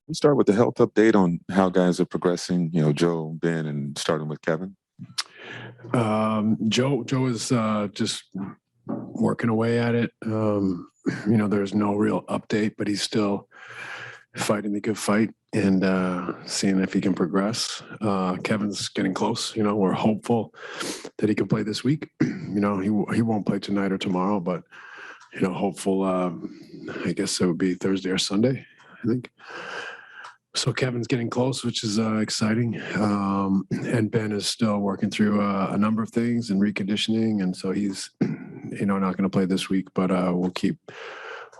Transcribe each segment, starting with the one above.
Let's start with the health update on how guys are progressing. Joe, Ben, and starting with Kevin. Joe is just working away at it. There's no real update, but he's still fighting the good fight and seeing if he can progress. Kevin's getting close. We're hopeful that he can play this week. He won't play tonight or tomorrow, but hopeful. I guess it would be Thursday or Sunday, I think. So Kevin's getting close, which is exciting. And Ben is still working through a number of things and reconditioning. And so he's, not going to play this week, but we'll keep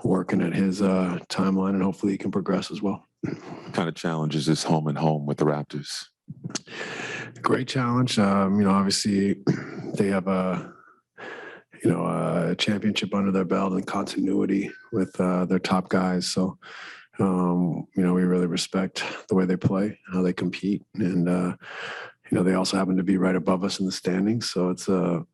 working at his timeline and hopefully he can progress as well. What kind of challenges is home and home with the Raptors? Great challenge. Obviously they have a championship under their belt and continuity with their top guys. So, we really respect the way they play, how they compete. And, they also happen to be right above us in the standings. So it's, going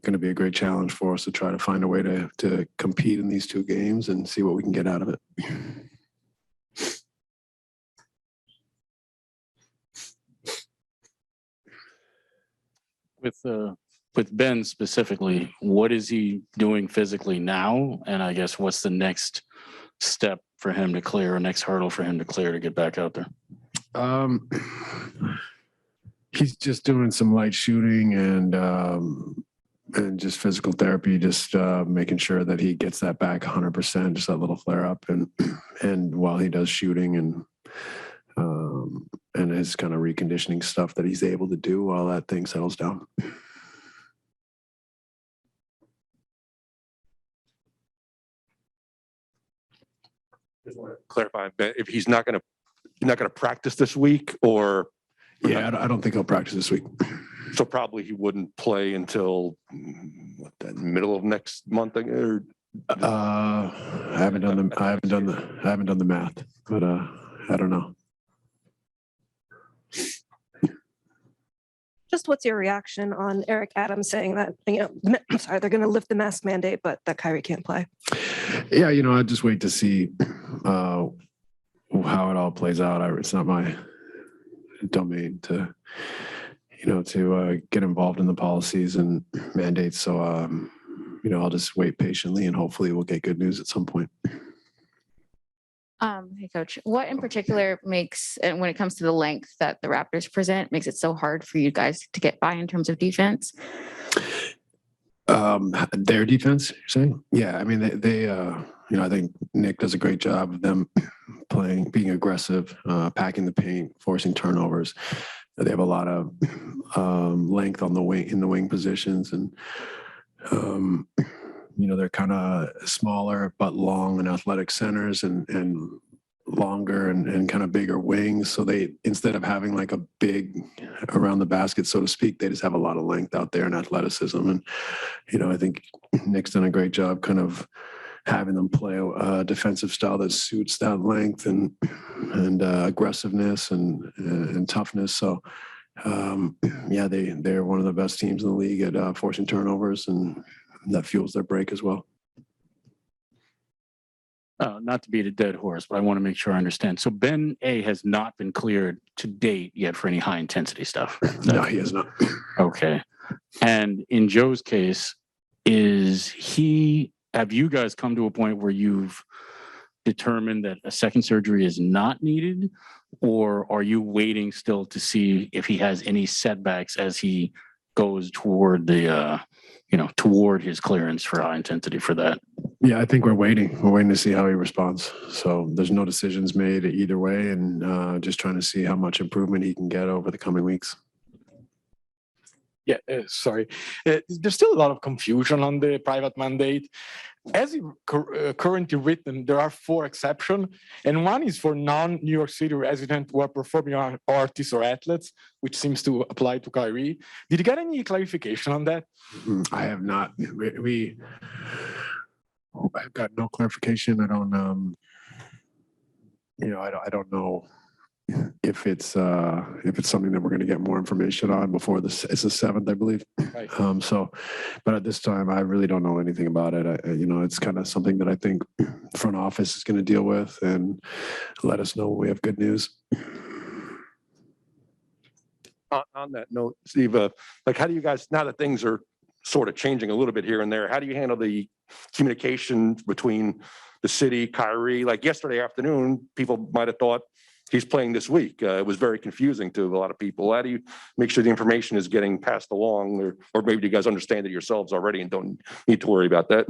to be a great challenge for us to try to find a way to compete in these two games and see what we can get out of it. With Ben specifically, what is he doing physically now? And I guess what's the next step for him to clear, or next hurdle for him to clear to get back out there? He's just doing some light shooting and just physical therapy, just making sure that he gets that back 100%, just that little flare up. And while he does shooting and his kind of reconditioning stuff that he's able to do while that thing settles down. Just want to clarify, Ben, if he's not going to practice this week, or yeah, I don't think he'll practice this week. So probably he wouldn't play until the middle of next month. Or I haven't done the math, but I don't know. Just what's your reaction on Eric Adams saying that, they're going to lift the mask mandate, but that Kyrie can't play? Yeah, I just wait to see how it all plays out. It's not my domain to get involved in the policies and mandates. So, I'll just wait patiently and hopefully we'll get good news at some point. Hey, Coach, what in particular makes, and when it comes to the length that the Raptors present, makes it so hard for you guys to get by in terms of defense? Their defense, you're saying? Yeah, I mean, they I think Nick does a great job of them being aggressive, packing the paint, forcing turnovers. They have a lot of length on the wing, in the wing positions, and they're kind of smaller but long and athletic centers and longer and kind of bigger wings. So they, instead of having like a big around the basket, so to speak, they just have a lot of length out there and athleticism. And, I think Nick's done a great job kind of having them play a defensive style that suits that length and aggressiveness and toughness. So, they're one of the best teams in the league at forcing turnovers, and that fuels their break as well. Not to beat a dead horse, but I want to make sure I understand. So Ben A has not been cleared to date yet for any high intensity stuff. No, he has not. Okay. And in Joe's case, have you guys come to a point where you've determined that a second surgery is not needed, or are you waiting still to see if he has any setbacks as he goes toward toward his clearance for high intensity for that? Yeah, I think we're waiting. We're waiting to see how he responds. So there's no decisions made either way, and just trying to see how much improvement he can get over the coming weeks. Yeah, sorry. There's still a lot of confusion on the private mandate. As currently written, there are 4 exceptions, and one is for non-New York City residents who are performing artists or athletes, which seems to apply to Kyrie. Did you get any clarification on that? I have not. I've got no clarification. I don't know if it's something that we're going to get more information on before this. It's the 7th, I believe. Right. But at this time, I really don't know anything about it. It's kind of something that I think front office is going to deal with and let us know when we have good news. On that note, Steve, like, how do you guys, now that things are sort of changing a little bit here and there, how do you handle the communication between the city, Kyrie? Like yesterday afternoon, people might have thought he's playing this week. It was very confusing to a lot of people. How do you make sure the information is getting passed along, or maybe you guys understand it yourselves already and don't need to worry about that?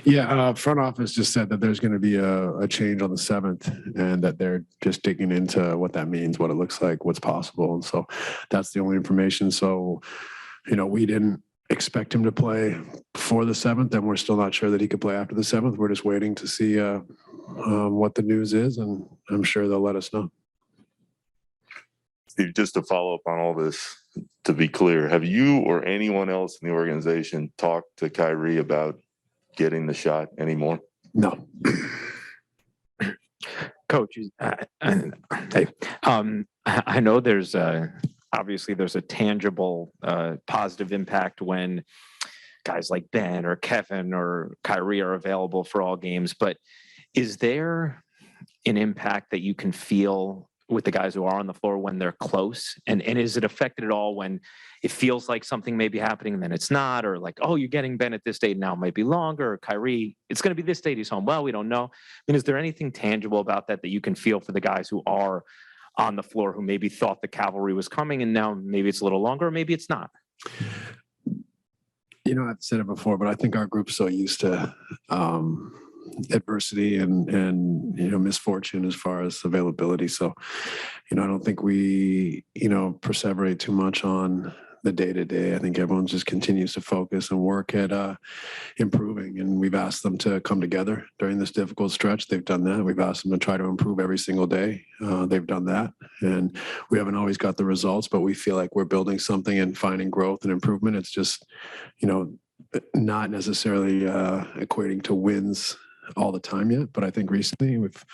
Yeah, front office just said that there's going to be a change on the 7th, and that they're just digging into what that means, what it looks like, what's possible. And so that's the only information. So, we didn't expect him to play before the 7th, and we're still not sure that he could play after the 7th. We're just waiting to see what the news is, and I'm sure they'll let us know. Steve, just to follow up on all this, to be clear, have you or anyone else in the organization talked to Kyrie about getting the shot anymore? No. Coach, hey, I know there's obviously there's a tangible positive impact when guys like Ben or Kevin or Kyrie are available for all games, but is there an impact that you can feel with the guys who are on the floor when they're close? And is it affected at all when it feels like something may be happening and then it's not, or like, oh, you're getting Ben at this date now, it might be longer, or Kyrie, it's going to be this date, he's home. Well, we don't know. I mean, is there anything tangible about that you can feel for the guys who are on the floor who maybe thought the cavalry was coming and now maybe it's a little longer, or maybe it's not? I've said it before, but I think our group's so used to adversity and misfortune as far as availability. So, I don't think we, perseverate too much on the day-to-day. I think everyone just continues to focus and work at improving. And we've asked them to come together during this difficult stretch. They've done that. We've asked them to try to improve every single day. They've done that. And we haven't always got the results, but we feel like we're building something and finding growth and improvement. It's just, not necessarily equating to wins all the time yet, but I think recently we've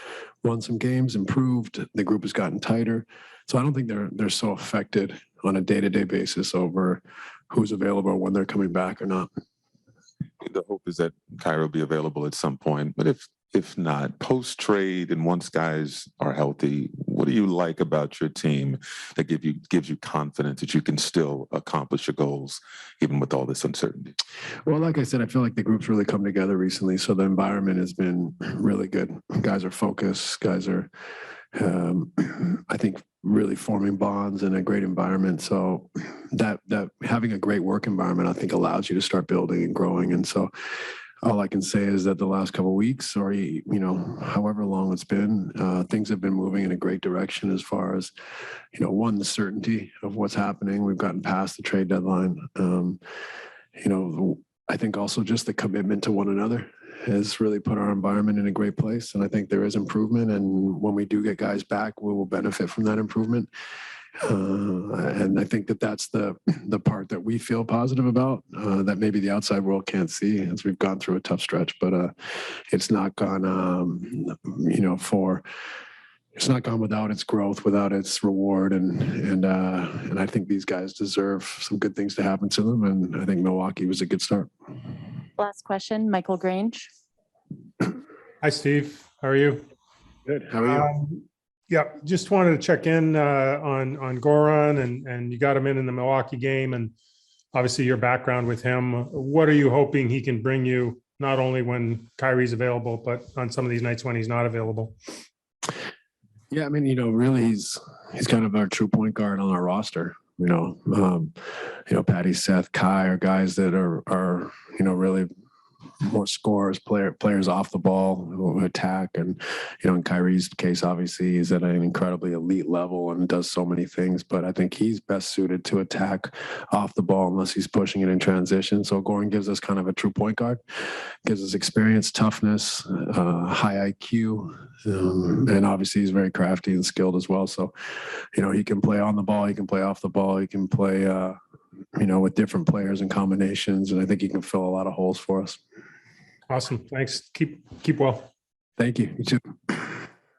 won some games, improved. The group has gotten tighter. So I don't think they're so affected on a day-to-day basis over who's available or when they're coming back or not. The hope is that Kyrie will be available at some point, but if not, post-trade and once guys are healthy, what do you like about your team that gives you confidence that you can still accomplish your goals even with all this uncertainty? Well, like I said, I feel like the group's really come together recently, so the environment has been really good. Guys are focused. Guys are, I think, really forming bonds in a great environment. So that having a great work environment, I think, allows you to start building and growing. And so all I can say is that the last couple of weeks, or however long it's been, things have been moving in a great direction as far as, one, the certainty of what's happening. We've gotten past the trade deadline. I think also just the commitment to one another has really put our environment in a great place. And I think there is improvement. And when we do get guys back, we will benefit from that improvement. And I think that's the part that we feel positive about, that maybe the outside world can't see as we've gone through a tough stretch, but it's not gone, it's not gone without its growth, without its reward. And I think these guys deserve some good things to happen to them. And I think Milwaukee was a good start. Last question, Michael Grange. Hi, Steve. How are you? Good. How are you? Yeah, just wanted to check in on Goran, and you got him in the Milwaukee game, and obviously your background with him. What are you hoping he can bring you, not only when Kyrie's available, but on some of these nights when he's not available? Yeah, I mean, really, he's kind of our true point guard on our roster. Patty, Seth, Kai are guys that are really more scorers, players off the ball who attack. And, in Kyrie's case, obviously he's at an incredibly elite level and does so many things, but I think he's best suited to attack off the ball unless he's pushing it in transition. So Goran gives us kind of a true point guard, gives us experience, toughness, high IQ. And obviously he's very crafty and skilled as well. So, he can play on the ball, he can play off the ball, he can play, with different players and combinations. And I think he can fill a lot of holes for us. Awesome. Thanks. Keep well. Thank you. You too.